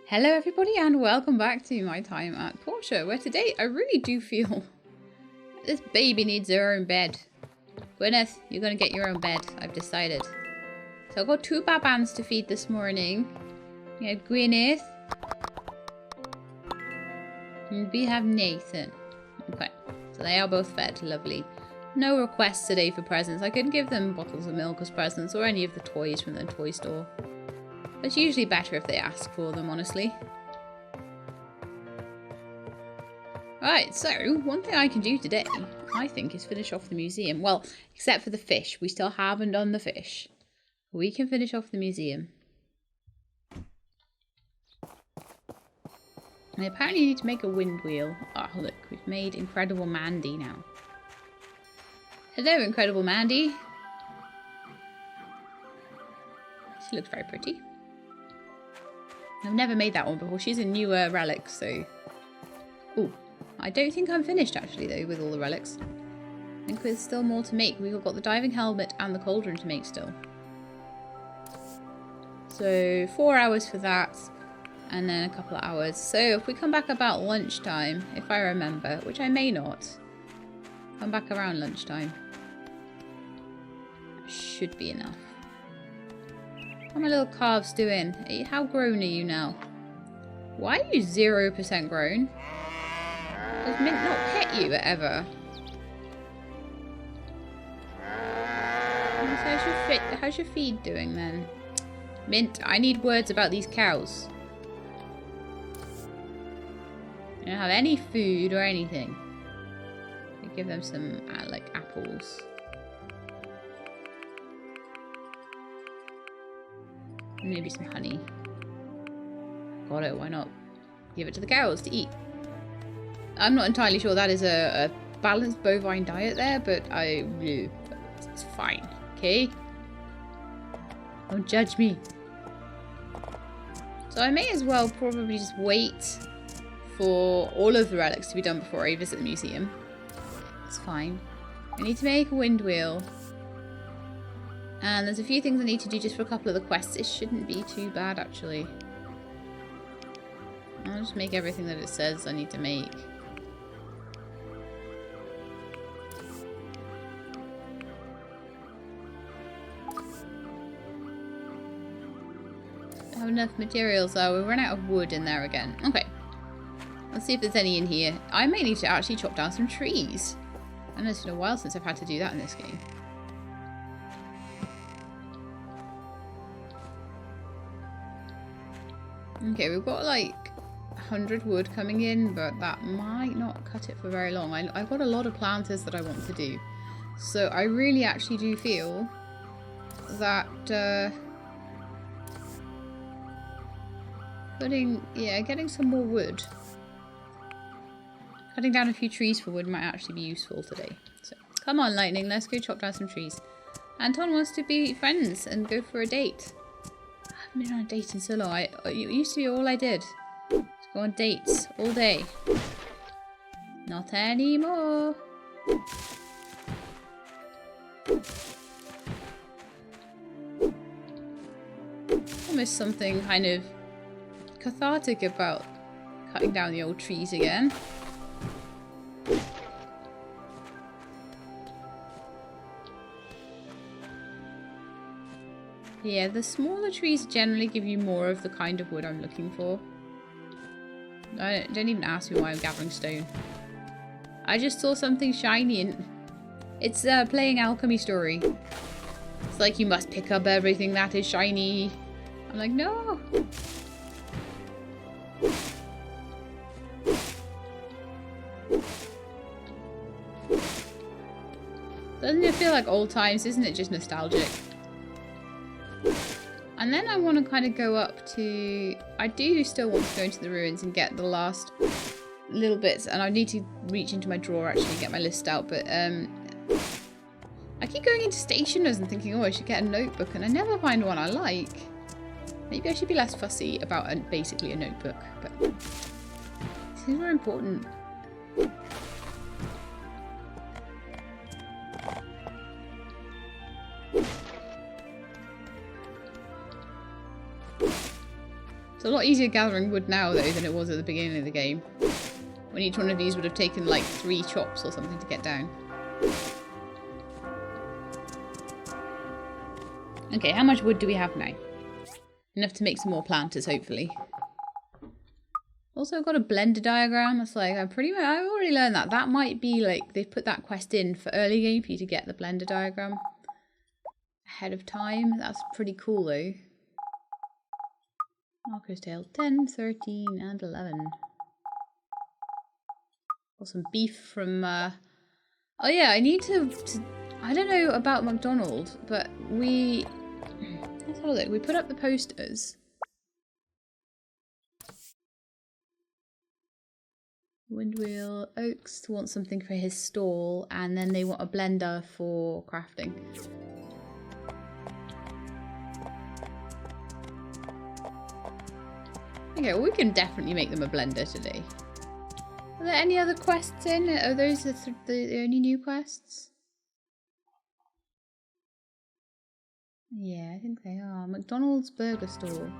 Hello everybody and welcome back to my time at Portia, where today I really do feel this baby needs her own bed. Gwyneth, you're going to get your own bed, I've decided. So I've got two babans to feed this morning. We have Gwyneth. And we have Nathan. Okay, so they are both fed, lovely. No requests today for presents. I couldn't give them bottles of milk as presents or any of the toys from the toy store. It's usually better if they ask for them, honestly. Right, so one thing I can do today, I think, is finish off the museum. Well, except for the fish. We still haven't done the fish. We can finish off the museum. And apparently you need to make a wind wheel. Oh, look, we've made Incredible Mandy now. Hello, Incredible Mandy. She looks very pretty. I've never made that one before. She's a newer relic, so... Ooh, I don't think I'm finished, actually, though, with all the relics. I think there's still more to make. We've got the diving helmet and the cauldron to make still. So, 4 hours for that, and then a couple of hours. So, if we come back about lunchtime, if I remember, which I may not, come back around lunchtime. That should be enough. How are my little calves doing? How grown are you now? Why are you 0% grown? Does Mint not pet you ever? How's your feed doing then? Mint, I need words about these cows. You don't have any food or anything. I give them some like apples. Maybe some honey. Got it, why not? Give it to the cows to eat. I'm not entirely sure that is a balanced bovine diet there, but it's fine, okay? Don't judge me. So I may as well probably just wait for all of the relics to be done before I visit the museum. It's fine. I need to make a wind wheel. And there's a few things I need to do just for a couple of the quests. It shouldn't be too bad, actually. I'll just make everything that it says I need to make. Don't have enough materials, though. We run out of wood in there again. Okay. Let's see if there's any in here. I may need to actually chop down some trees. I know it's been a while since I've had to do that in this game. Okay, we've got like 100 wood coming in, but that might not cut it for very long. I've got a lot of planters that I want to do. So I really actually do feel that getting some more wood. Cutting down a few trees for wood might actually be useful today. So come on, Lightning, let's go chop down some trees. Anton wants to be friends and go for a date. I haven't been on a date in so long. It used to be all I did. Just go on dates all day. Not anymore. Almost something kind of cathartic about cutting down the old trees again. Yeah, the smaller trees generally give you more of the kind of wood I'm looking for. Don't even ask me why I'm gathering stone. I just saw something shiny and it's playing alchemy story. It's like you must pick up everything that is shiny. I'm like, no. Doesn't it feel like old times? Isn't it just nostalgic? And then I want to kind of go up to... I do still want to go into the ruins and get the last little bits. And I need to reach into my drawer actually and get my list out. But I keep going into stationers and thinking, oh, I should get a notebook. And I never find one I like. Maybe I should be less fussy about basically a notebook. But these are important. It's a lot easier gathering wood now, though, than it was at the beginning of the game. When each one of these would have taken, like, 3 chops or something to get down. Okay, how much wood do we have now? Enough to make some more planters, hopefully. Also, I've got a blender diagram. It's like, I've already learned that. That might be, like, they've put that quest in for early game for you to get the blender diagram ahead of time. That's pretty cool, though. Marker's Tale 10, 13, and 11. Got some beef from, oh yeah, I need to, I don't know about McDonald, but let's have a look. We put up the posters. Windwheel Oaks wants something for his stall, and then they want a blender for crafting. Okay, well we can definitely make them a blender today. Are there any other quests in? Are those the only new quests? Yeah, I think they are. McDonald's burger store.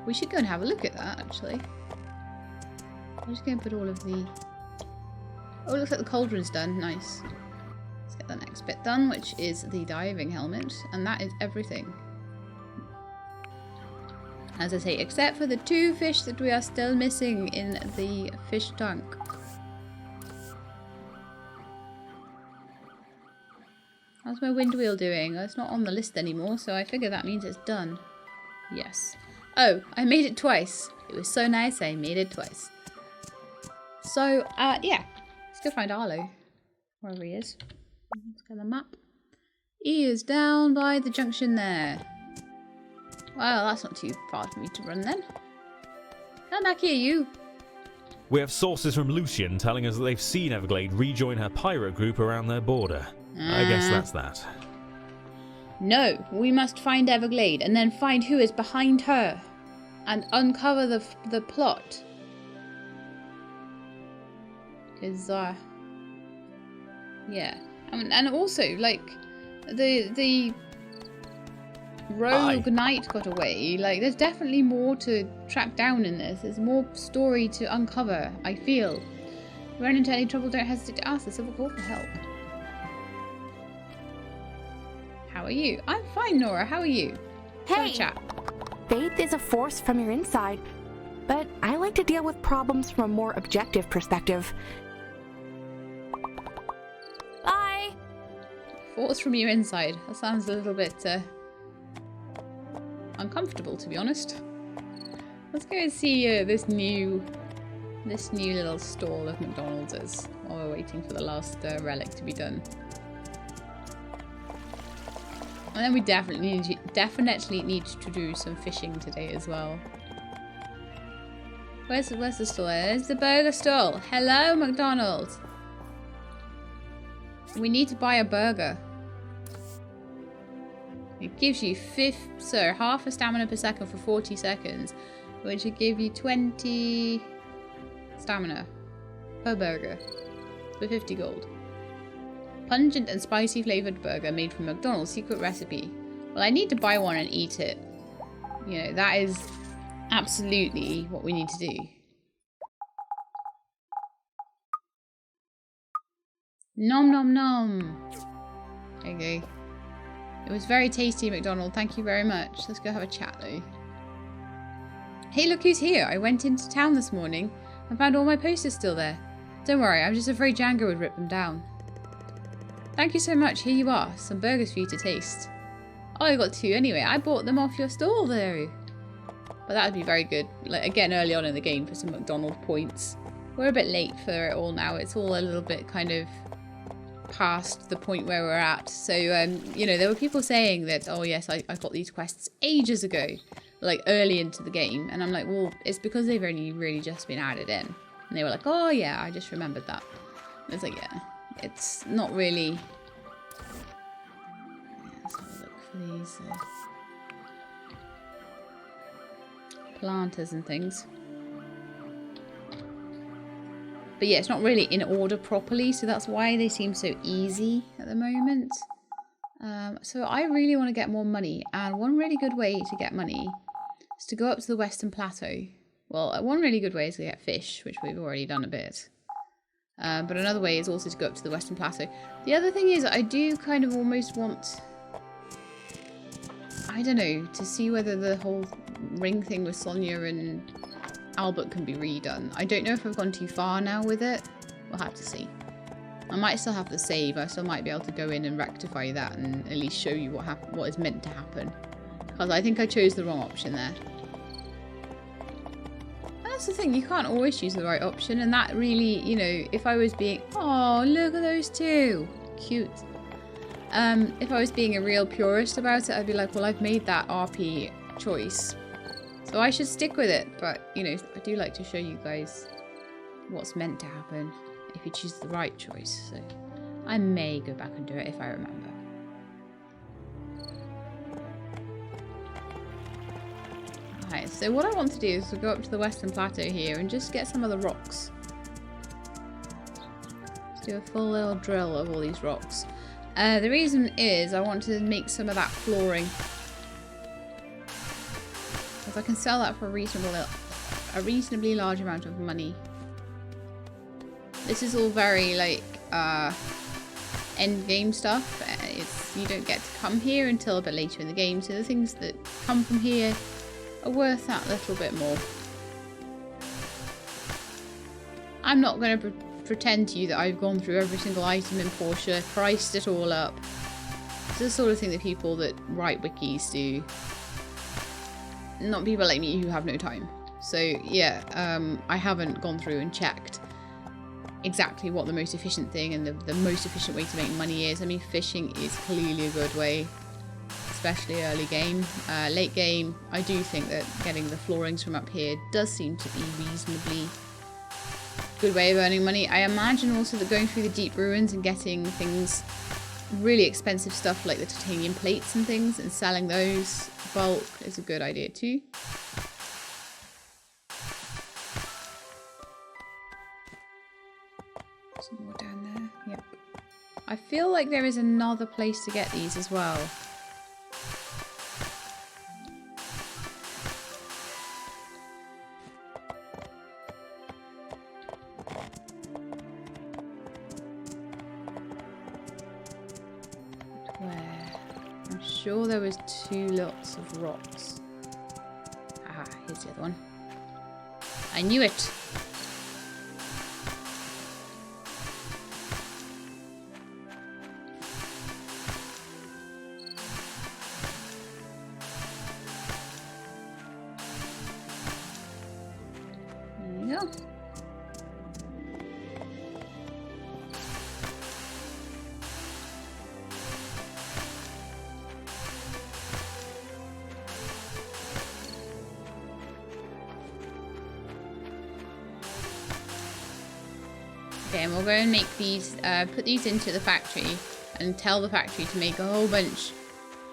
We should go and have a look at that, actually. I'm just going to put all of the... Oh, it looks like the cauldron's done. Nice. Let's get the next bit done, which is the diving helmet. And that is everything. As I say, except for the 2 fish that we are still missing in the fish tank. How's my wind wheel doing? Well, it's not on the list anymore, so I figure that means it's done. Yes. Oh, I made it twice. It was so nice I made it twice. So, yeah. Let's go find Arlo. Wherever he is. Let's get the map. He is down by the junction there. Well, that's not too far for me to run then. Come back here, you. We have sources from Lucian telling us that they've seen Everglade rejoin her pirate group around their border. I guess that's that. No, we must find Everglade and then find who is behind her and uncover the plot. Because, yeah. And also, like, the rogue knight got away. Like, there's definitely more to track down in this. There's more story to uncover, I feel. If you run into any trouble, don't hesitate to ask the Civil Call for help. How are you? I'm fine, Nora. How are you? Hey! Chat. Faith is a force from your inside, but I like to deal with problems from a more objective perspective. Bye! Force from your inside. That sounds a little bit uncomfortable, to be honest. Let's go and see this new little stall of McDonald's while we're waiting for the last relic to be done. And then we definitely need to do some fishing today as well. Where's the stall? There's the burger stall. Hello, McDonald's. We need to buy a burger. It gives you half a stamina per second for 40 seconds, which would give you 20 stamina per burger for 50 gold. Pungent and spicy flavoured burger made from McDonald's secret recipe. Well, I need to buy one and eat it. You know, that is absolutely what we need to do. Nom nom nom. Okay. It was very tasty, McDonald. Thank you very much. Let's go have a chat though. Hey, look who's here. I went into town this morning and found all my posters still there. Don't worry, I'm just afraid Django would rip them down. Thank you so much. Here you are. Some burgers for you to taste. Oh, I got 2 anyway. I bought them off your stall though. But that would be very good. Like, again, early on in the game for some McDonald points. We're a bit late for it all now. It's all a little bit kind of past the point where we're at. So, you know, there were people saying that, oh yes, I got these quests ages ago. Like, early into the game. And I'm like, well, it's because they've only really just been added in. And they were like, oh yeah, I just remembered that. And it's like, yeah. It's not really... Yeah, let's have a look for these planters and things. But yeah, it's not really in order properly, so that's why they seem so easy at the moment. So I really want to get more money, and one really good way to get money is to go up to the Western Plateau. Well, one really good way is to get fish, which we've already done a bit. But another way is also to go up to the Western Plateau. The other thing is, I do kind of almost want, I don't know, to see whether the whole ring thing with Sonia and Albert can be redone. I don't know if I've gone too far now with it. We'll have to see. I might still have to save. I still might be able to go in and rectify that and at least show you what is meant to happen. Because I think I chose the wrong option there. That's the thing, you can't always choose the right option, and that really, you know, if I was being, oh, look at those two, cute. If I was being a real purist about it, I'd be like, well, I've made that RP choice, so I should stick with it. But, you know, I do like to show you guys what's meant to happen if you choose the right choice, so I may go back and do it if I remember. Alright, so what I want to do is to go up to the Western Plateau here and just get some of the rocks. Let's do a full little drill of all these rocks. The reason is I want to make some of that flooring. Because I can sell that for a reasonably large amount of money. This is all very, like, end game stuff. You don't get to come here until a bit later in the game, so the things that come from here are worth that little bit more. I'm not going to pretend to you that I've gone through every single item in Portia, priced it all up. It's the sort of thing that people that write wikis do. Not people like me who have no time. So yeah, I haven't gone through and checked exactly what the most efficient thing and the most efficient way to make money is. I mean, fishing is clearly a good way, especially early game. Late game, I do think that getting the floorings from up here does seem to be reasonably good way of earning money. I imagine also that going through the deep ruins and getting things, really expensive stuff like the titanium plates and things, and selling those bulk is a good idea too. Some more down there. Yep. I feel like there is another place to get these as well. Where? I'm sure there was 2 lots of rocks. Ah, here's the other one. I knew it! Okay, and we'll go and make these, put these into the factory and tell the factory to make a whole bunch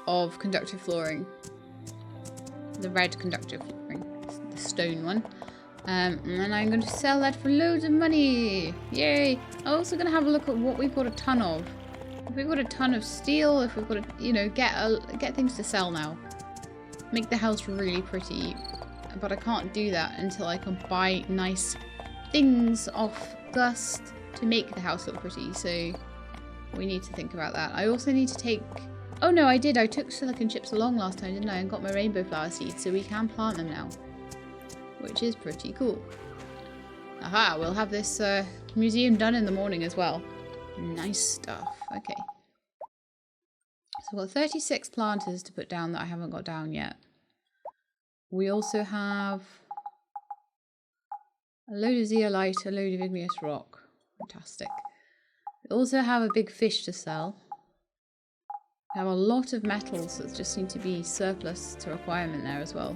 of conductive flooring. The red conductive flooring, the stone one. And then I'm going to sell that for loads of money. Yay! I'm also going to have a look at what we've got a ton of. If we've got a ton of steel, if we've got to, you know, get things to sell now. Make the house really pretty. But I can't do that until I can buy nice things off Gust to make the house look pretty, so we need to think about that. I also need to take, oh no, I did, I took silicon chips along last time, didn't I, and got my rainbow flower seeds, so we can plant them now, which is pretty cool. Aha, we'll have this museum done in the morning as well. Nice stuff. Okay, so we've got 36 planters to put down that I haven't got down yet. We also have a load of zeolite, a load of igneous rock. Fantastic. We also have a big fish to sell. We have a lot of metals that just seem to be surplus to requirement there as well.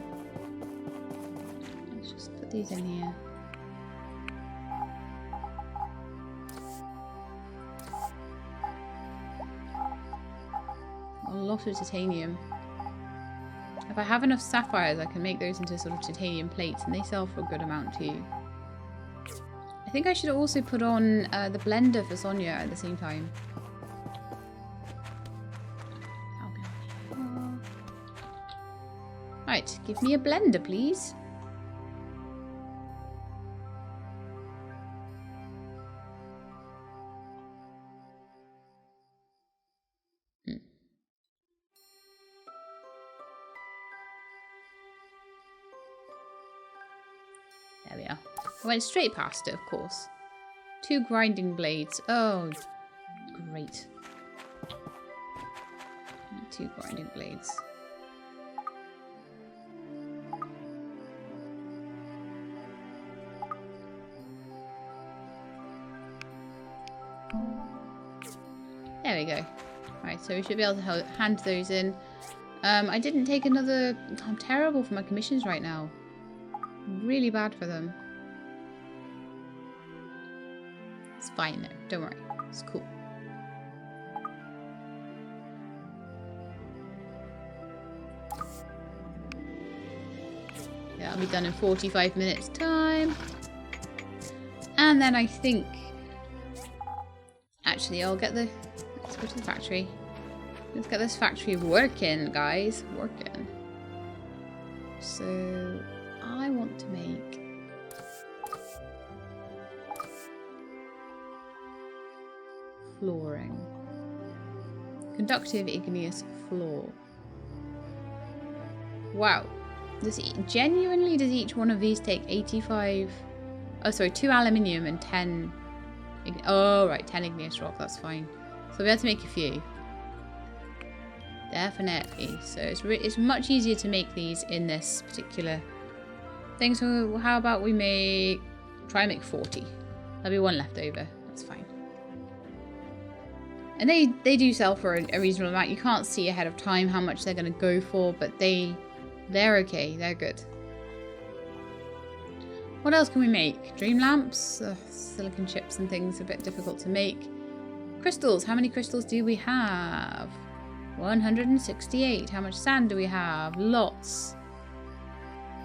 Let's just put these in here. A lot of titanium. If I have enough sapphires, I can make those into sort of titanium plates, and they sell for a good amount too. I think I should also put on the blender for Sonia at the same time. Right, give me a blender, please. There we are. I went straight past it, of course. 2 grinding blades. Oh, great. 2 grinding blades. There we go. Right, so we should be able to hand those in. I didn't take another... I'm terrible for my commissions right now. Really bad for them. It's fine though, don't worry. It's cool. Yeah, that'll be done in 45 minutes time. And then I think... Actually, I'll get the... Let's go to the factory. Let's get this factory working, guys. Working. So, I want to make... flooring. Conductive igneous floor. Wow. Genuinely, does each one of these take 85... Oh, sorry, 2 aluminium and 10... Oh, right, 10 igneous rock, that's fine. So we have to make a few. Definitely. So it's much easier to make these in this particular thing. So how about we try and make 40. There'll be 1 left over. That's fine. And they do sell for a reasonable amount. You can't see ahead of time how much they're going to go for, but they're okay. They're good. What else can we make? Dream lamps? Silicon chips and things are a bit difficult to make. Crystals. How many crystals do we have? 168. How much sand do we have? Lots.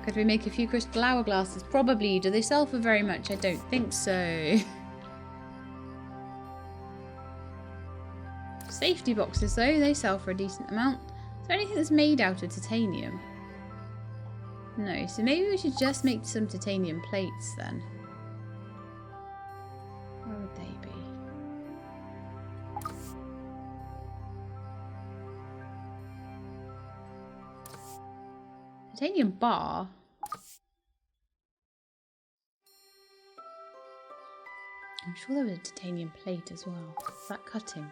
Could we make a few crystal hourglasses? Probably. Do they sell for very much? I don't think so. Safety boxes though, they sell for a decent amount. Is there anything that's made out of titanium? No, so maybe we should just make some titanium plates then. Where would they be? Titanium bar? I'm sure there was a titanium plate as well. Is that cutting?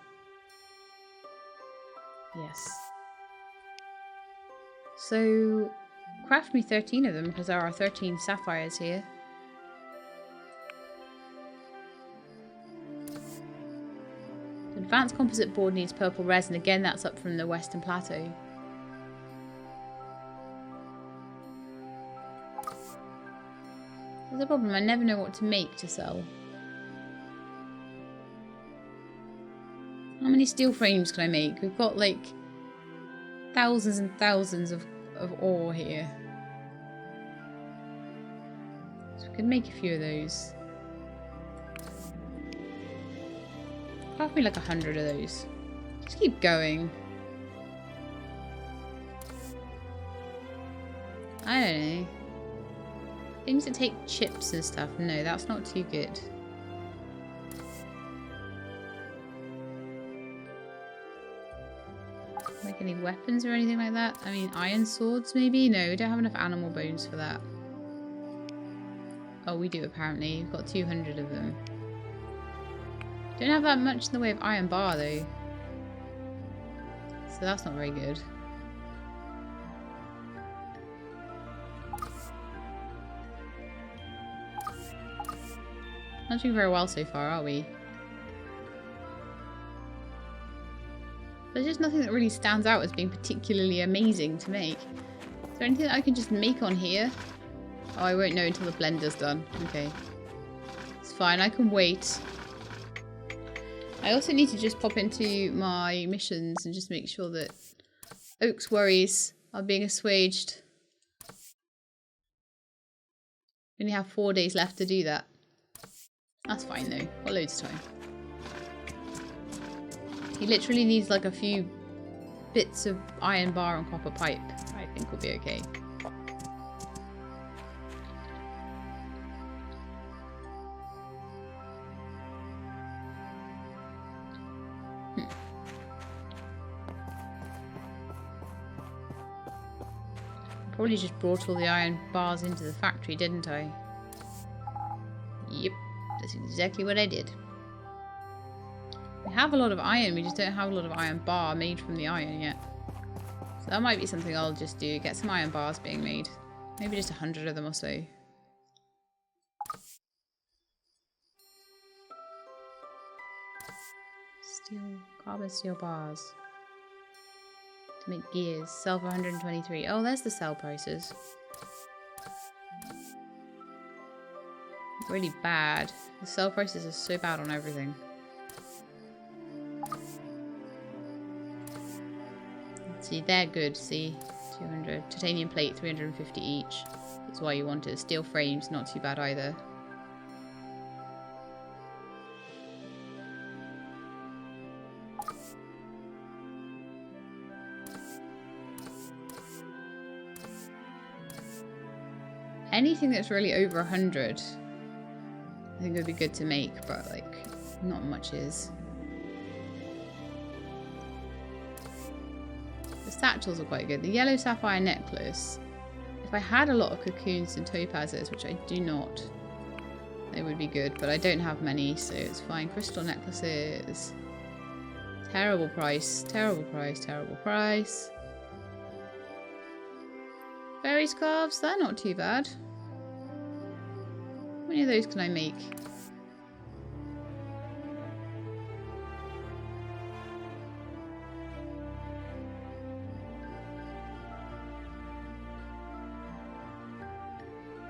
Yes. So, craft me 13 of them because there are 13 sapphires here. The advanced composite board needs purple resin. Again, that's up from the Western Plateau. There's a problem. I never know what to make to sell. How many steel frames can I make? We've got like thousands and thousands of ore here. So we could make a few of those. Craft me like 100 of those. Just keep going. I don't know. Things that take chips and stuff. No, that's not too good. Make any weapons or anything like that? I mean, iron swords maybe? No, we don't have enough animal bones for that. Oh, we do apparently. We've got 200 of them. Don't have that much in the way of iron bar though. So that's not very good. Not doing very well so far, are we? There's just nothing that really stands out as being particularly amazing to make. Is there anything that I can just make on here? Oh, I won't know until the blender's done. Okay. It's fine, I can wait. I also need to just pop into my missions and just make sure that Oak's worries are being assuaged. We only have 4 days left to do that. That's fine though. Got loads of time. He literally needs like a few bits of iron bar and copper pipe. I think we'll be okay. Probably just brought all the iron bars into the factory, didn't I? Yep, that's exactly what I did. We have a lot of iron, we just don't have a lot of iron bar made from the iron yet. So that might be something I'll just do, get some iron bars being made. Maybe just 100 of them or so. Steel, carbon steel bars. To make gears. Sell for 123. Oh, there's the sell prices. Really bad. The sell prices are so bad on everything. See, they're good. See, 200. Titanium plate, 350 each. That's why you want it. Steel frames, not too bad either. Anything that's really over 100, I think would be good to make, but like, not much is. The satchels are quite good. The yellow sapphire necklace, if I had a lot of cocoons and topazes, which I do not, they would be good, but I don't have many, so it's fine. Crystal necklaces. Terrible price, terrible price, terrible price. Berry scarves, they're not too bad. How many of those can I make?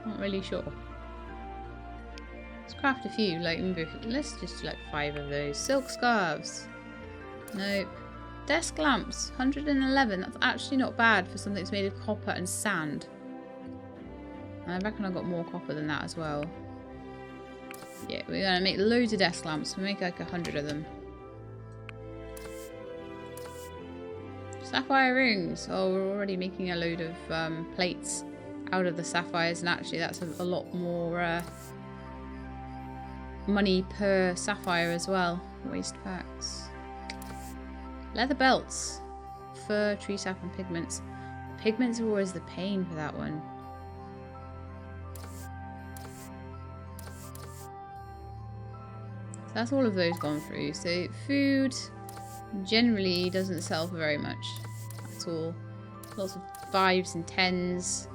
Not really sure. Let's craft a few, like maybe let's just do like 5 of those. Silk scarves. Nope. Desk lamps, 111. That's actually not bad for something that's made of copper and sand. And I reckon I got more copper than that as well. Yeah, we're gonna make loads of desk lamps. We'll make like 100 of them. Sapphire rings. Oh, we're already making a load of plates out of the sapphires, and actually that's a lot more money per sapphire as well. Waste packs. Leather belts. Fur, tree sap and pigments. Pigments are always the pain for that one. So that's all of those gone through. So food generally doesn't sell for very much at all. Lots of 5s and 10s.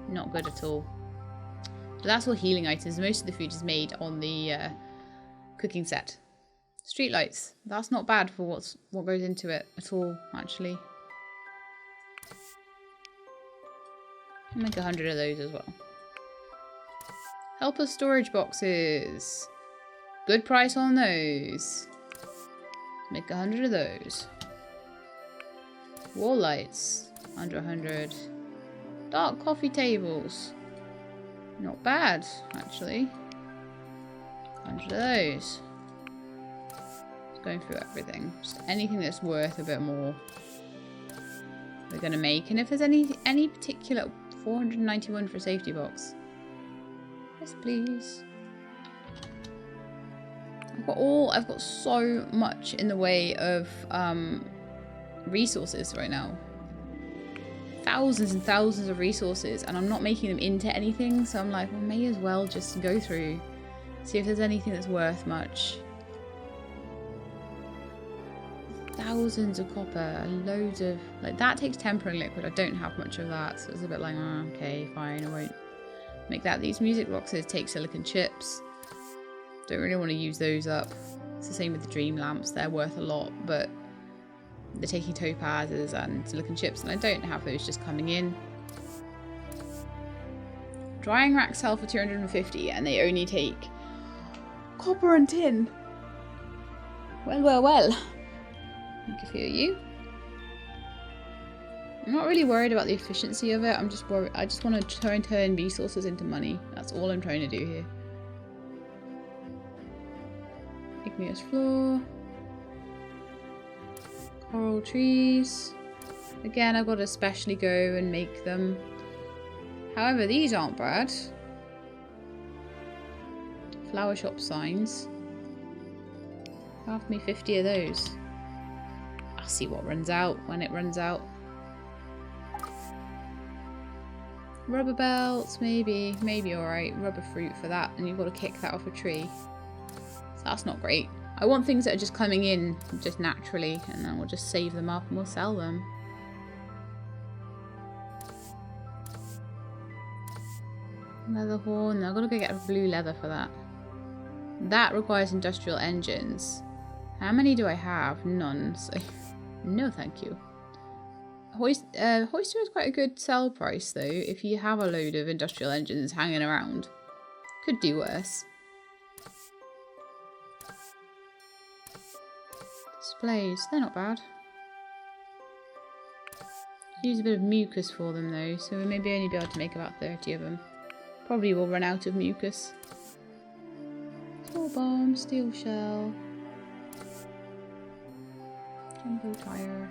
Not good at all. But that's all healing items. Most of the food is made on the cooking set. Streetlights. That's not bad for what goes into it at all, actually. I'll make 100 of those as well. Helper storage boxes. Good price on those. Make 100 of those. Wall lights. Under 100. Dark coffee tables. Not bad, actually. 100 of those. Going through everything. Just anything that's worth a bit more we're going to make. And if there's any particular... 491 for a safety box. Yes, please. I've got so much in the way of resources right now. Thousands and thousands of resources, and I'm not making them into anything, so I'm like, well, may as well just go through, see if there's anything that's worth much. Thousands of copper, loads of... Like, that takes tempering liquid. I don't have much of that, so it's a bit like, oh, okay, fine, I won't make that. These music boxes take silicon chips. Don't really want to use those up. It's the same with the dream lamps. They're worth a lot, but they're taking topazes and silicon chips, and I don't have those just coming in. Drying racks sell for 250, and they only take copper and tin. Well, well, well. Make a few of you. I'm not really worried about the efficiency of it. I'm just worried. I just want to try and turn resources into money. That's all I'm trying to do here. Igneous floor. Coral trees. Again, I've got to specially go and make them. However, these aren't bad. Flower shop signs. Craft me 50 of those. I'll see what runs out when it runs out. Rubber belts, maybe alright. Rubber fruit for that, and you've got to kick that off a tree. So that's not great. I want things that are just coming in just naturally, and then we'll just save them up and we'll sell them. Leather horn. I've got to go get a blue leather for that. That requires industrial engines. How many do I have? None. So no, thank you. Hoister is quite a good sell price though. If you have a load of industrial engines hanging around, could do worse. Displays. They're not bad. Use a bit of mucus for them though, so we may only be able to make about 30 of them. Probably will run out of mucus. Small bomb, steel shell, jumbo tire,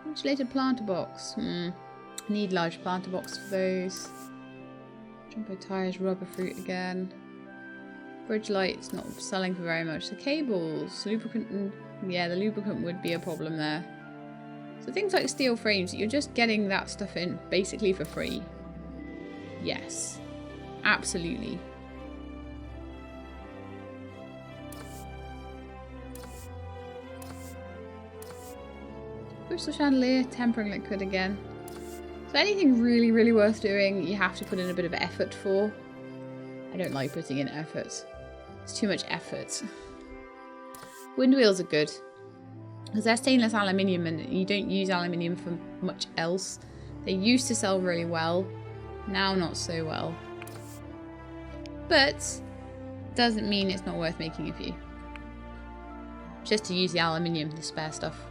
insulated planter box. Need large planter box for those. Jumbo tires, rubber fruit again. Bridge lights not selling for very much. The cables, lubricant, and yeah, the lubricant would be a problem there. So things like steel frames, you're just getting that stuff in basically for free. Yes, absolutely. Crystal chandelier, tempering liquid again. So anything really, really worth doing, you have to put in a bit of effort for. I don't like putting in effort. It's too much effort. Wind wheels are good. Because they're stainless aluminium and you don't use aluminium for much else. They used to sell really well. Now not so well. But doesn't mean it's not worth making a few. Just to use the aluminium, the spare stuff.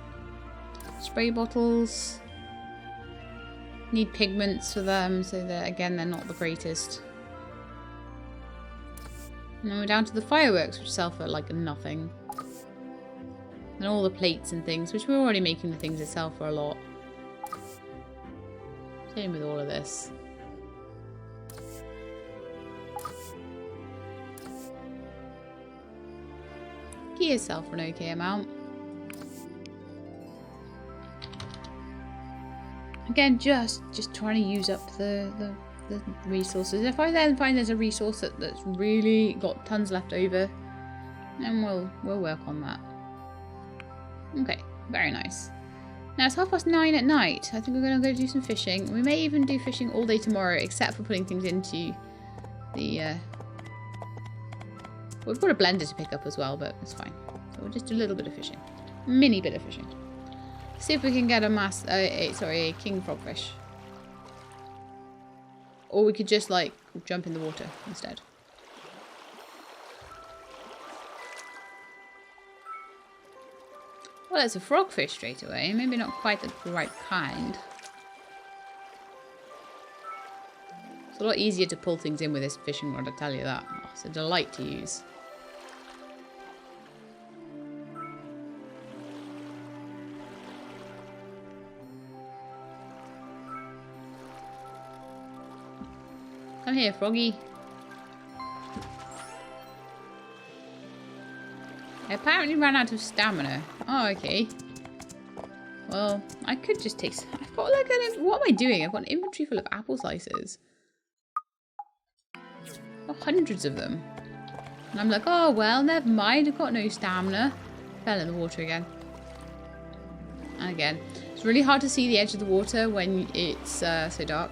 Spray bottles. Need pigments for them, so that again they're not the greatest. And then we're down to the fireworks, which sell for like nothing. And all the plates and things, which we're already making the things that sell for a lot. Same with all of this. Gears sell for an okay amount. Again, just trying to use up the resources. If I then find there's a resource that's really got tons left over, then we'll work on that. Okay, very nice. Now it's 9:30 at night. I think we're going to go do some fishing. We may even do fishing all day tomorrow, except for putting things into the... We've got a blender to pick up as well, but it's fine. So we'll just do a little bit of fishing. Mini bit of fishing. See if we can get a king frogfish. Or we could just, like, jump in the water instead. Well, it's a frogfish straight away. Maybe not quite the right kind. It's a lot easier to pull things in with this fishing rod, I tell you that. Oh, it's a delight to use. Come here, froggy. I apparently ran out of stamina. Oh, okay. Well, I could just take... I've got like an... What am I doing? I've got an inventory full of apple slices. I've got hundreds of them. And I'm like, oh, well, never mind. I've got no stamina. Fell in the water again. And again. It's really hard to see the edge of the water when it's so dark.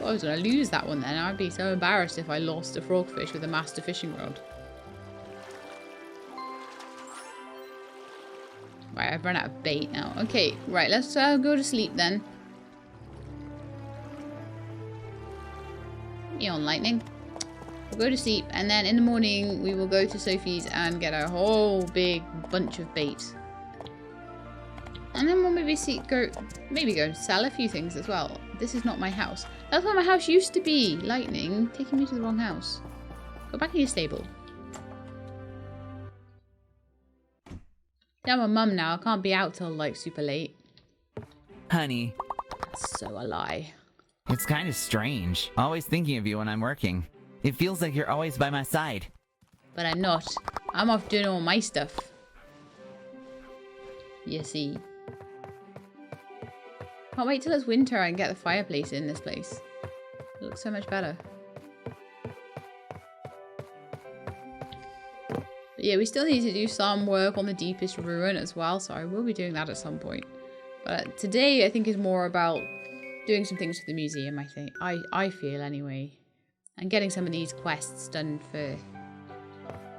I was going to lose that one then. I'd be so embarrassed if I lost a frogfish with a master fishing rod. Right, I've run out of bait now. Okay, right, let's go to sleep then. Eon lightning. We'll go to sleep and then in the morning we will go to Sophie's and get a whole big bunch of bait. And then we'll maybe go and sell a few things as well. This is not my house. That's where my house used to be. Lightning, taking me to the wrong house. Go back in your stable. Yeah, I'm a mum now. I can't be out till like super late. Honey. That's so a lie. It's kind of strange, always thinking of you when I'm working. It feels like you're always by my side. But I'm not. I'm off doing all my stuff. You see. Can't wait till it's winter and get the fireplace in this place. It looks so much better. But yeah, we still need to do some work on the deepest ruin as well, so I will be doing that at some point. But today I think is more about doing some things for the museum, I feel anyway. And getting some of these quests done for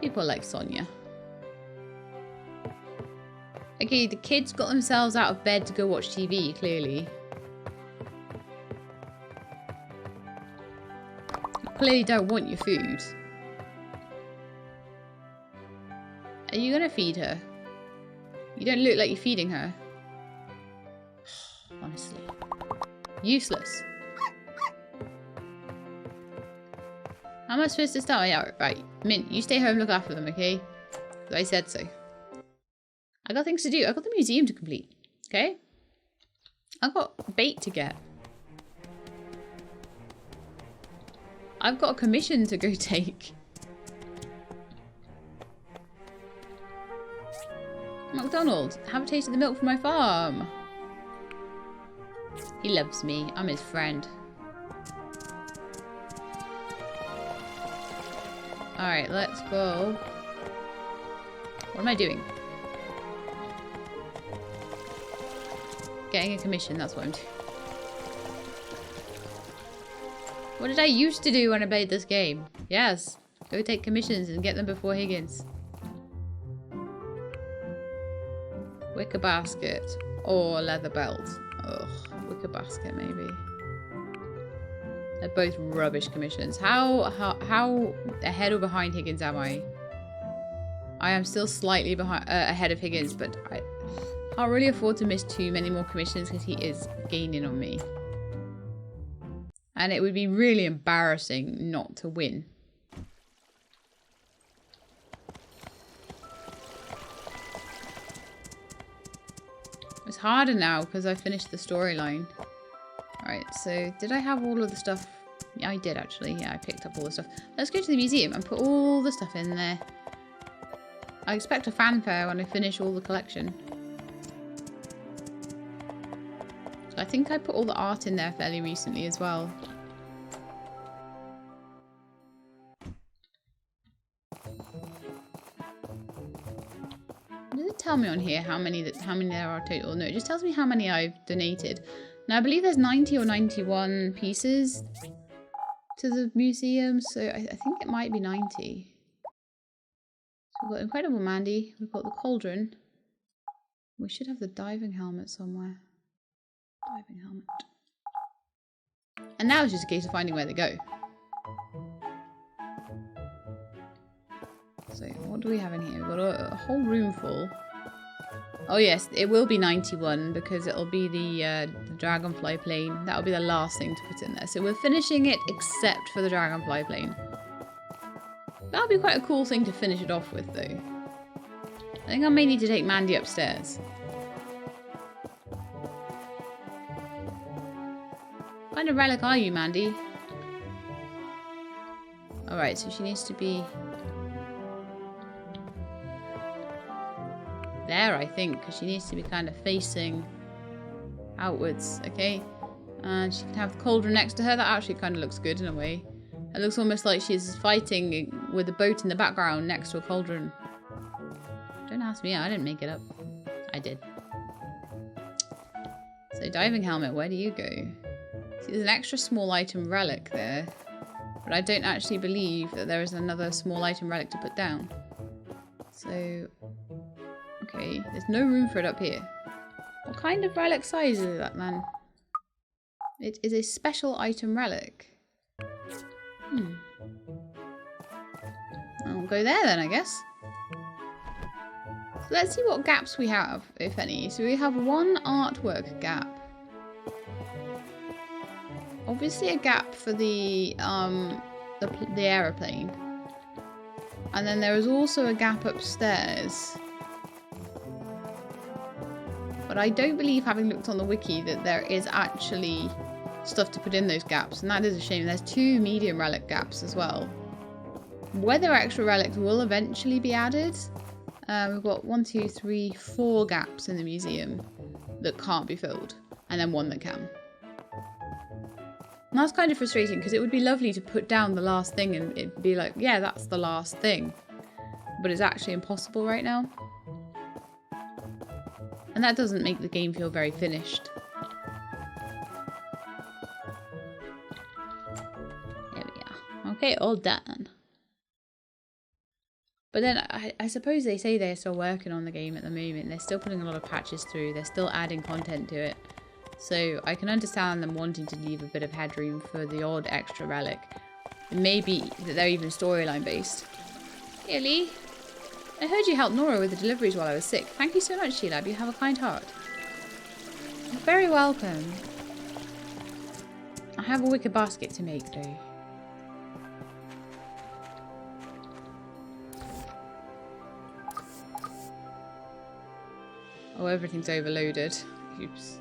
people like Sonia. Okay, the kids got themselves out of bed to go watch TV, clearly. You clearly don't want your food. Are you gonna feed her? You don't look like you're feeding her. Honestly. Useless. How am I supposed to start? Yeah, right. Mint, you stay home, look after them, okay? Because I said so. I got things to do. I got the museum to complete. Okay? I've got bait to get. I've got a commission to go take. McDonald, have a taste of the milk from my farm. He loves me. I'm his friend. Alright, let's go. What am I doing? Getting a commission, that's what I'm doing. What did I used to do when I played this game? Yes, go take commissions and get them before Higgins. Wicker basket or leather belt. Ugh, wicker basket maybe. They're both rubbish commissions. How ahead or behind Higgins am I? I am still slightly behind, ahead of Higgins, but I can't really afford to miss too many more commissions because he is gaining on me. And it would be really embarrassing not to win. It's harder now because I finished the storyline. Alright, so did I have all of the stuff? Yeah, I did actually. Yeah, I picked up all the stuff. Let's go to the museum and put all the stuff in there. I expect a fanfare when I finish all the collection. So I think I put all the art in there fairly recently as well. Does it tell me on here how many there are total? No, it just tells me how many I've donated. Now I believe there's 90 or 91 pieces to the museum, so I think it might be 90. So we've got Incredible Mandy, we've got the cauldron. We should have the diving helmet somewhere. Diving helmet. And now it's just a case of finding where they go. So what do we have in here? We've got a whole room full. Oh yes, it will be 91 because it'll be the dragonfly plane. That'll be the last thing to put in there. So we're finishing it except for the dragonfly plane. That'll be quite a cool thing to finish it off with though. I think I may need to take Mandy upstairs. What kind of relic are you, Mandy? Alright, so she needs to be there, I think, because she needs to be kind of facing outwards, okay? And she can have the cauldron next to her. That actually kind of looks good in a way. It looks almost like she's fighting with a boat in the background next to a cauldron. Don't ask me, I didn't make it up. I did. So diving helmet, where do you go? See, there's an extra small item relic there, but I don't actually believe that there is another small item relic to put down. So okay, there's no room for it up here. What kind of relic size is that, man? It is a special item relic. I'll go there then, I guess. So let's see what gaps we have, if any. So we have one artwork gap. Obviously a gap for the aeroplane. And then there is also a gap upstairs. But I don't believe, having looked on the wiki, that there is actually stuff to put in those gaps, and that is a shame. There's 2 medium relic gaps as well. Whether extra relics will eventually be added, we've got 1, 2, 3, 4 gaps in the museum that can't be filled, and then 1 that can. And that's kind of frustrating because it would be lovely to put down the last thing and it'd be like, yeah, that's the last thing. But it's actually impossible right now. And that doesn't make the game feel very finished. There we are. Okay, all done. But then I suppose they say they're still working on the game at the moment. They're still putting a lot of patches through. They're still adding content to it. So I can understand them wanting to leave a bit of headroom for the odd extra relic. It may be that they're even storyline based. Hey Lee, I heard you helped Nora with the deliveries while I was sick. Thank you so much, Sheila. You have a kind heart. You're very welcome. I have a wicker basket to make though. Oh, everything's overloaded. Oops.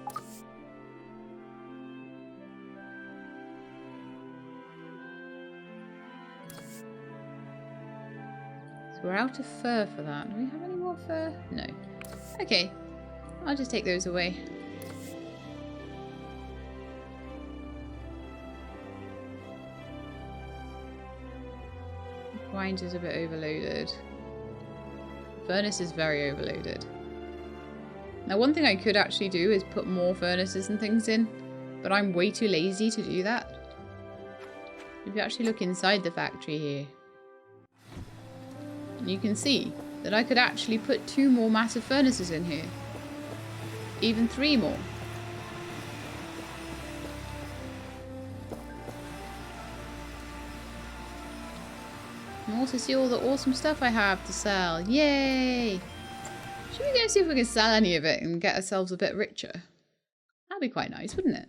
We're out of fur for that. Do we have any more fur? No. Okay. I'll just take those away. The grind is a bit overloaded. Furnace is very overloaded. Now one thing I could actually do is put more furnaces and things in, but I'm way too lazy to do that. If you actually look inside the factory here, you can see that I could actually put 2 more massive furnaces in here. Even 3 more. And also see all the awesome stuff I have to sell. Yay! Should we go see if we can sell any of it and get ourselves a bit richer? That'd be quite nice, wouldn't it?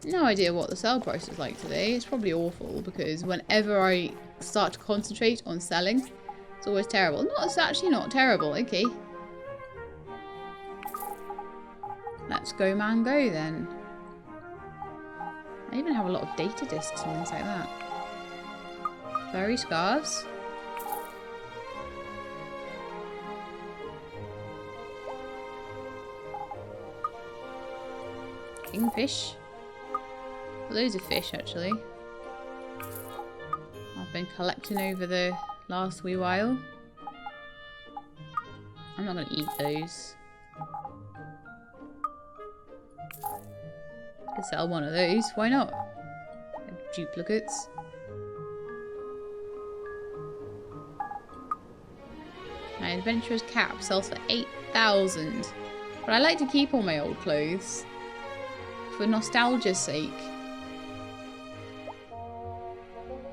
No idea what the sell price is like today. It's probably awful because whenever I start to concentrate on selling, it's always terrible. No, it's actually not terrible. Okay. Let's go man go then. I even have a lot of data discs and things like that. Furry scarves. Kingfish. Loads of fish actually. I've been collecting over the last wee while. I'm not going to eat those. Could sell one of those, why not? Duplicates. My adventurer's cap sells for 8,000. But I like to keep all my old clothes. For nostalgia's sake.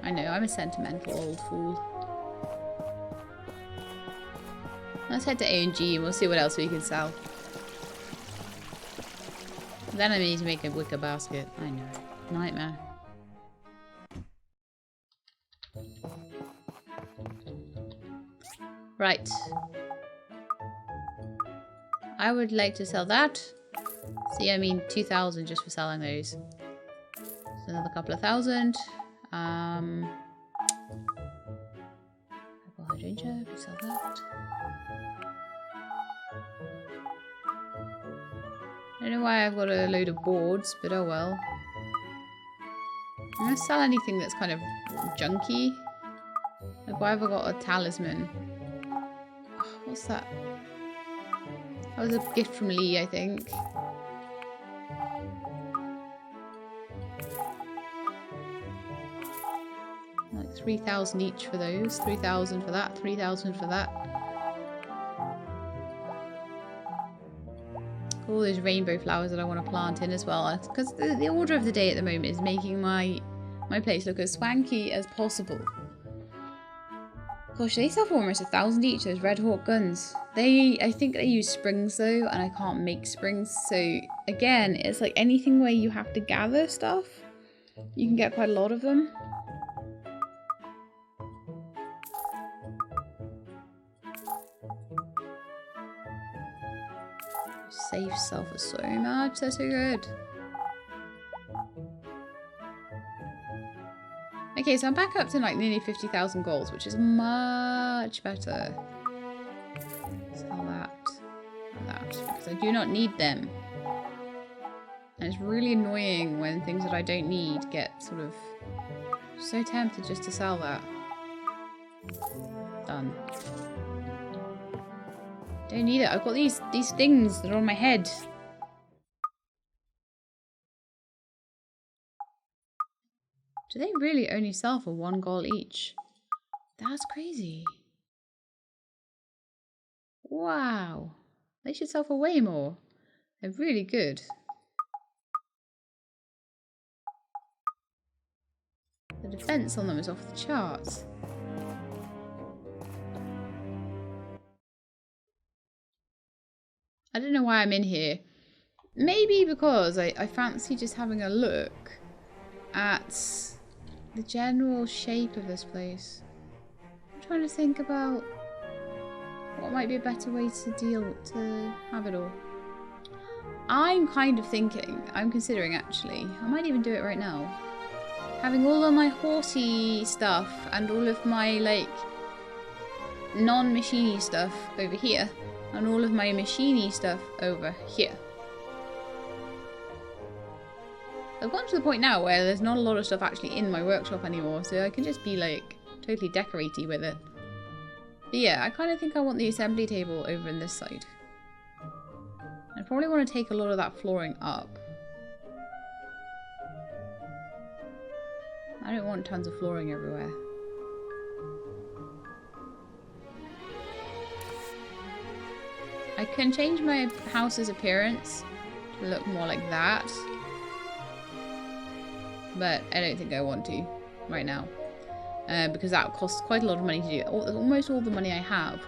I know, I'm a sentimental old fool. Let's head to A&G and we'll see what else we can sell. Then I need to make a wicker basket. I know. Nightmare. Right. I would like to sell that. See, I mean 2,000 just for selling those. So another couple of thousand. Purple hydrangea, we sell that. I don't know why I've got a load of boards, but oh well. I'm gonna sell anything that's kind of junky. Like, why have I got a talisman? Oh, what's that? That was a gift from Lee, I think. Like 3,000 each for those. 3,000 for that. 3,000 for that. All those rainbow flowers that I want to plant in as well. Because the order of the day at the moment is making my place look as swanky as possible. Gosh, they sell for almost 1,000 each, those Red Hawk guns. I think they use springs though, and I can't make springs. So again, it's like anything where you have to gather stuff. You can get quite a lot of them. Safe sell for so much. They're so good. Okay, so I'm back up to like nearly 50,000 gold, which is much better. Sell that. And that. Because I do not need them. And it's really annoying when things that I don't need get sort of so tempted just to sell that. Done. Don't need it. I've got these things that are on my head. Do they really only sell for 1 gold each? That's crazy. Wow. They should sell for way more. They're really good. The defense on them is off the charts. I don't know why I'm in here. Maybe because I fancy just having a look at the general shape of this place. I'm trying to think about what might be a better way to have it all. I'm kind of thinking, I'm considering actually, I might even do it right now. Having all of my horsey stuff and all of my like non-machiney stuff over here and all of my machiney stuff over here. I've gotten to the point now where there's not a lot of stuff actually in my workshop anymore, so I can just be like totally decoratey with it. But yeah, I kind of think I want the assembly table over in this side. I probably want to take a lot of that flooring up. I don't want tons of flooring everywhere. I can change my house's appearance to look more like that. But I don't think I want to right now. Because that costs quite a lot of money to do. Almost all the money I have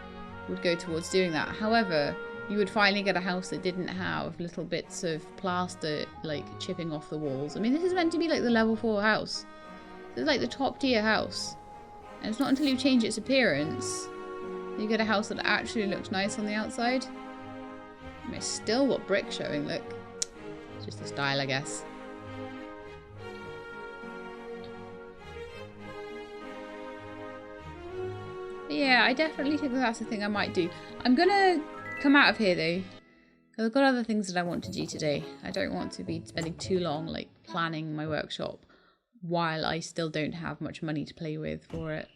would go towards doing that. However, you would finally get a house that didn't have little bits of plaster like chipping off the walls. I mean, this is meant to be like the level 4 house. This is like the top tier house. And it's not until you change its appearance you get a house that actually looks nice on the outside. I mean, it's still got brick showing, look. It's just the style, I guess. But yeah, I definitely think that's the thing I might do. I'm gonna come out of here though, because I've got other things that I want to do today. I don't want to be spending too long like planning my workshop while I still don't have much money to play with for it.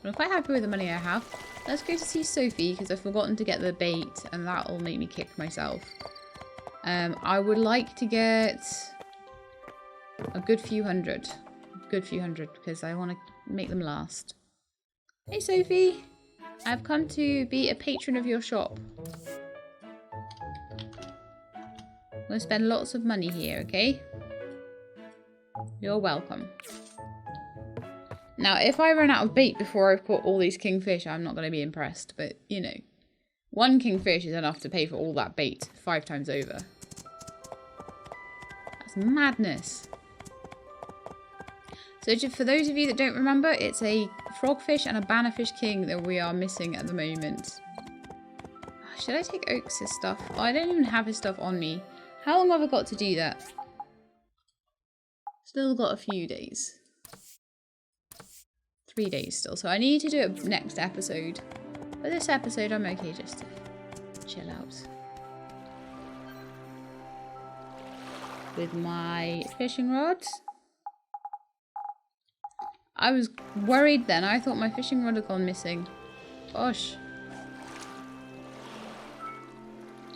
I'm quite happy with the money I have. Let's go to see Sophie because I've forgotten to get the bait and that'll make me kick myself. I would like to get a good few hundred. Because I want to make them last. Hey Sophie, I've come to be a patron of your shop. I'm going to spend lots of money here, okay? You're welcome. Now, if I run out of bait before I've caught all these kingfish, I'm not going to be impressed. But, you know, 1 kingfish is enough to pay for all that bait 5 times over. That's madness. So for those of you that don't remember, it's a frogfish and a bannerfish king that we are missing at the moment. Should I take Oaks' stuff? Oh, I don't even have his stuff on me. How long have I got to do that? Still got a few days. 3 days still. So I need to do it next episode. But this episode I'm okay just to chill out. With my fishing rods. I was worried then. I thought my fishing rod had gone missing. Gosh.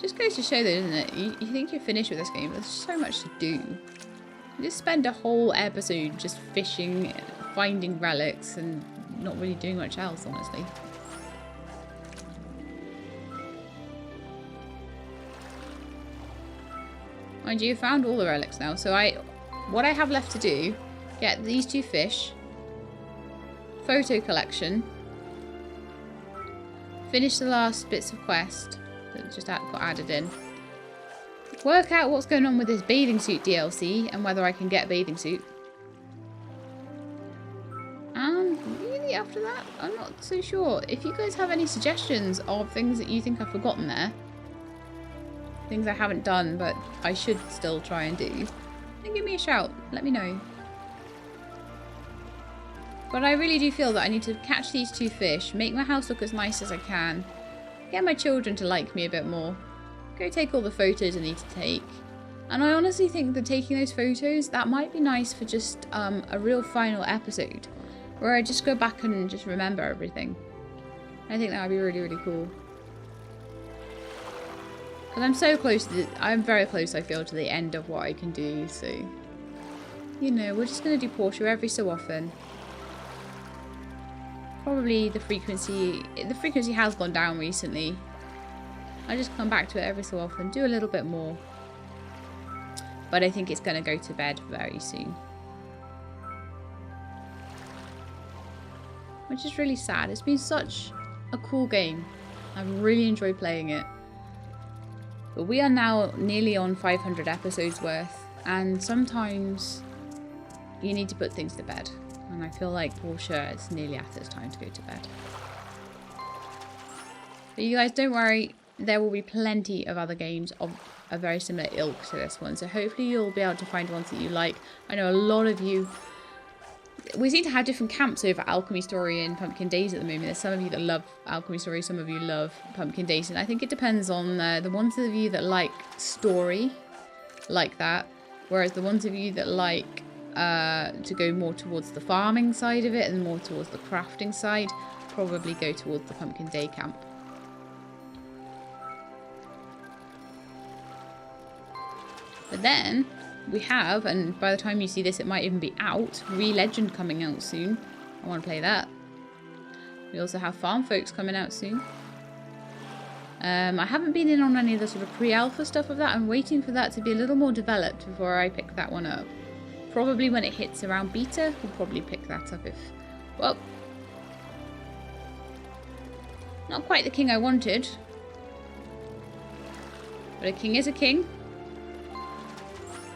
Just goes to show though, doesn't it? You think you're finished with this game, but there's so much to do. You just spend a whole episode just fishing, finding relics, and not really doing much else, honestly. Mind you, found all the relics now. So what I have left to do, get these 2 fish. Photo collection, finish the last bits of quest that just got added in, work out what's going on with this bathing suit DLC and whether I can get a bathing suit, and really after that I'm not so sure. If you guys have any suggestions of things that you think I've forgotten there, things I haven't done, but I should still try and do, then give me a shout. Let me know. But I really do feel that I need to catch these 2 fish, make my house look as nice as I can, get my children to like me a bit more, go take all the photos I need to take. And I honestly think that taking those photos, that might be nice for just a real final episode, where I just go back and just remember everything. I think that would be really, really cool. Because I'm so close I'm very close, I feel, to the end of what I can do, so... You know, we're just going to do Portia every so often. Probably the frequency has gone down recently. I just come back to it every so often, do a little bit more. But I think it's going to go to bed very soon. Which is really sad. It's been such a cool game. I've really enjoyed playing it. But we are now nearly on 500 episodes worth. And sometimes you need to put things to bed. And I feel like Portia, it's nearly at its time to go to bed. But you guys, don't worry. There will be plenty of other games of a very similar ilk to this one. So hopefully you'll be able to find ones that you like. I know a lot of you... We seem to have different camps over Alchemy Story and Pumpkin Days at the moment. There's some of you that love Alchemy Story, some of you love Pumpkin Days. And I think it depends on the ones of you that like story, like that. Whereas the ones of you that like... to go more towards the farming side of it and more towards the crafting side, probably go towards the Pumpkin Day camp. But then we have, and by the time you see this it might even be out, Re-Legend coming out soon. I want to play that. We also have Farm Folks coming out soon. I haven't been in on any of the sort of pre-alpha stuff of that. I'm waiting for that to be a little more developed before I pick that one up. Probably when it hits around beta, we'll probably pick that up if... Well... Not quite the king I wanted. But a king is a king.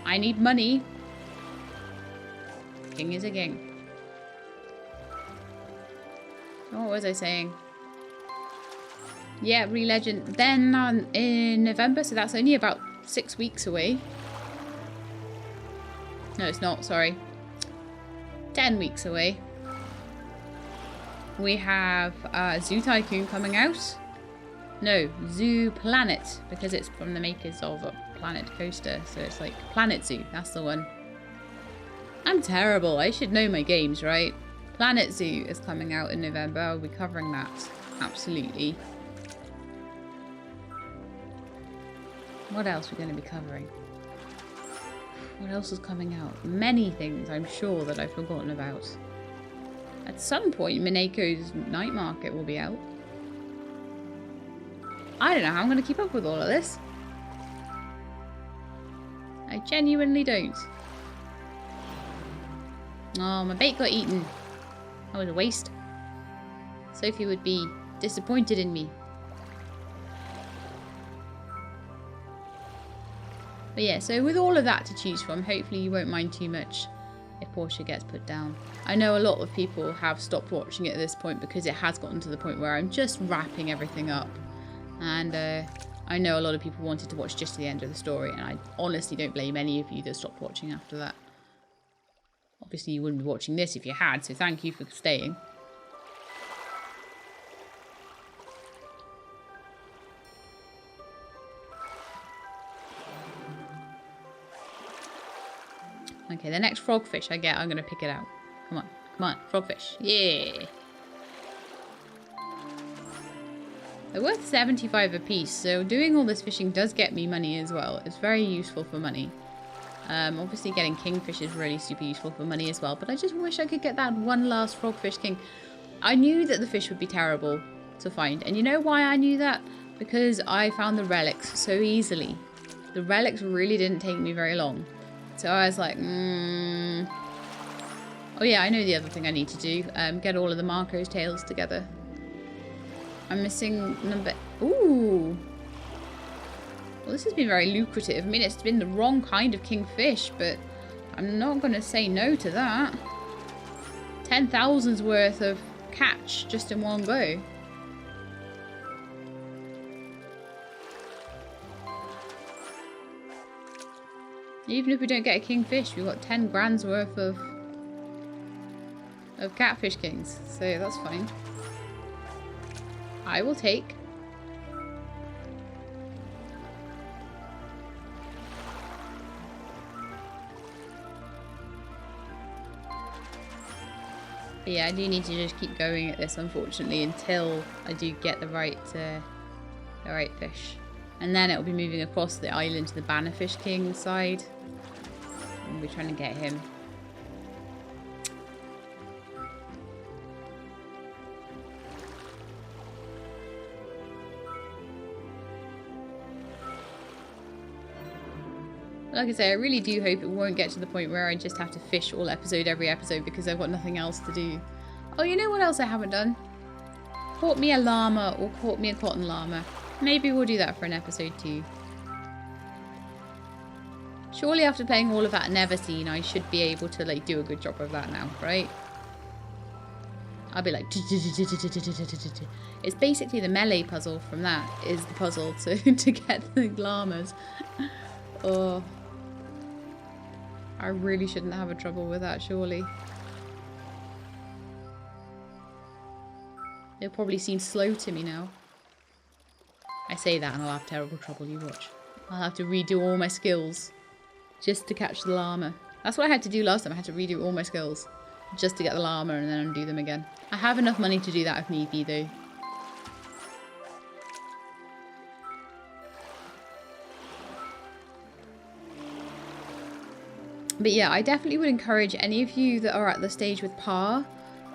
I need money. King is a king. What was I saying? Yeah, Re-Legend. Then in November, so that's only about 6 weeks away. No, it's not, sorry. 10 weeks away. We have Zoo Tycoon coming out. No, Zoo Planet, because it's from the makers of Planet Coaster. So it's like Planet Zoo, that's the one. I'm terrible, I should know my games, right? Planet Zoo is coming out in November. I'll be covering that, absolutely. What else are we going to be covering? What else is coming out? Many things, I'm sure, that I've forgotten about. At some point, Mineko's Night Market will be out. I don't know how I'm going to keep up with all of this. I genuinely don't. Oh, my bait got eaten. That was a waste. Sophie would be disappointed in me. But yeah, so with all of that to choose from, hopefully you won't mind too much if Portia gets put down. I know a lot of people have stopped watching it at this point because it has gotten to the point where I'm just wrapping everything up. And I know a lot of people wanted to watch just to the end of the story, and I honestly don't blame any of you that stopped watching after that. Obviously you wouldn't be watching this if you had, so thank you for staying. Okay, the next frogfish I get, I'm going to pick it out. Come on, come on, frogfish. Yeah! They're worth 75 apiece, so doing all this fishing does get me money as well. It's very useful for money. Obviously getting kingfish is really super useful for money as well, but I just wish I could get that one last frogfish king. I knew that the fish would be terrible to find, and you know why I knew that? Because I found the relics so easily. The relics really didn't take me very long. So I was like, Oh yeah, I know the other thing I need to do. Get all of the Marco's tails together. I'm missing number... Ooh! Well, this has been very lucrative. I mean, it's been the wrong kind of kingfish, but I'm not going to say no to that. 10,000's worth of catch just in one go. Even if we don't get a kingfish, we've got 10 grand's worth of catfish kings. So that's fine. I will take. But yeah, I do need to just keep going at this, unfortunately, until I do get the right fish. And then it'll be moving across the island to the Bannerfish King side. And we're trying to get him. Like I say, I really do hope it won't get to the point where I just have to fish every episode because I've got nothing else to do. Oh, you know what else I haven't done? Caught me a llama or caught me a cotton llama. Maybe we'll do that for an episode 2. Surely after playing all of that Neverseen, I should be able to like do a good job of that now, right? I'll be like... It's basically the melee puzzle from that is the puzzle to get the llamas. Oh... I really shouldn't have a trouble with that, surely. It'll probably seem slow to me now. I say that and I'll have terrible trouble, you watch. I'll have to redo all my skills just to catch the llama. That's what I had to do last time. I had to redo all my skills just to get the llama and then undo them again. I have enough money to do that if need be, though. But yeah, I definitely would encourage any of you that are at the stage with par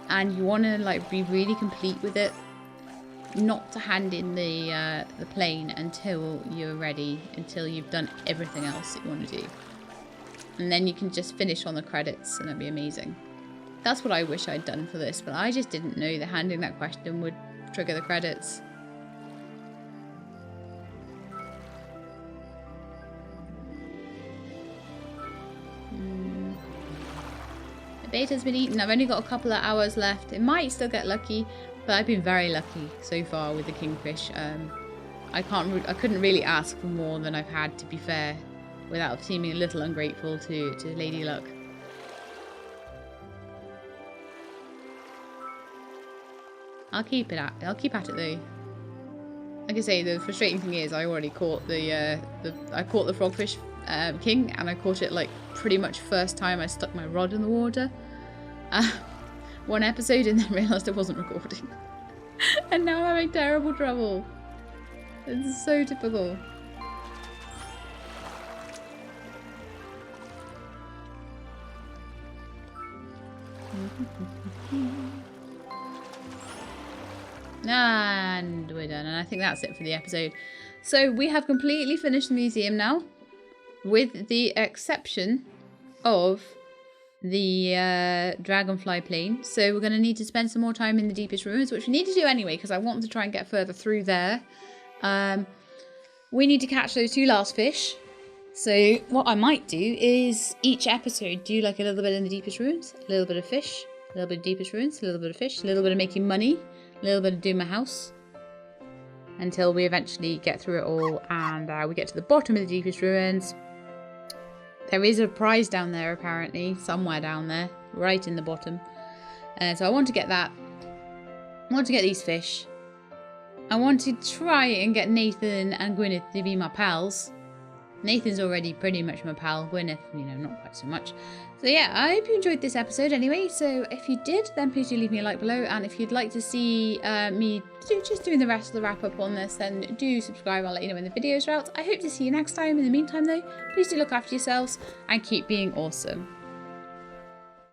and you want to like be really complete with it, not to hand in the plane until you're ready, until you've done everything else that you want to do. And then you can just finish on the credits and that'd be amazing. That's what I wish I'd done for this, but I just didn't know that handing that question would trigger the credits. Beta's been eaten. I've only got a couple of hours left. It might still get lucky, but I've been very lucky so far with the kingfish. I couldn't really ask for more than I've had, to be fair, without seeming a little ungrateful to Lady Luck. I'll keep at it though. Like I say, the frustrating thing is I already caught I caught the frogfish king, and I caught it like pretty much first time I stuck my rod in the water. One episode, and then realised I wasn't recording. And now I'm having terrible trouble. It's so typical. And we're done, and I think that's it for the episode. So we have completely finished the museum now, with the exception of the dragonfly plane. So we're going to need to spend some more time in the deepest ruins, which we need to do anyway because I want to try and get further through there. We need to catch those 2 last fish. So what I might do is each episode do like a little bit in the deepest ruins, a little bit of fish, a little bit of deepest ruins, a little bit of fish, a little bit of making money, a little bit of doing my house, until we eventually get through it all and we get to the bottom of the deepest ruins. There is a prize down there apparently, somewhere down there, right in the bottom. So I want to get that. I want to get these fish. I want to try and get Nathan and Gwyneth to be my pals. Nathan's already pretty much my pal. Gwyneth, you know, not quite so much. So yeah, I hope you enjoyed this episode anyway. So if you did, then please do leave me a like below. And if you'd like to see me just doing the rest of the wrap up on this, then do subscribe. I'll let you know when the videos are out. I hope to see you next time. In the meantime though, please do look after yourselves and keep being awesome.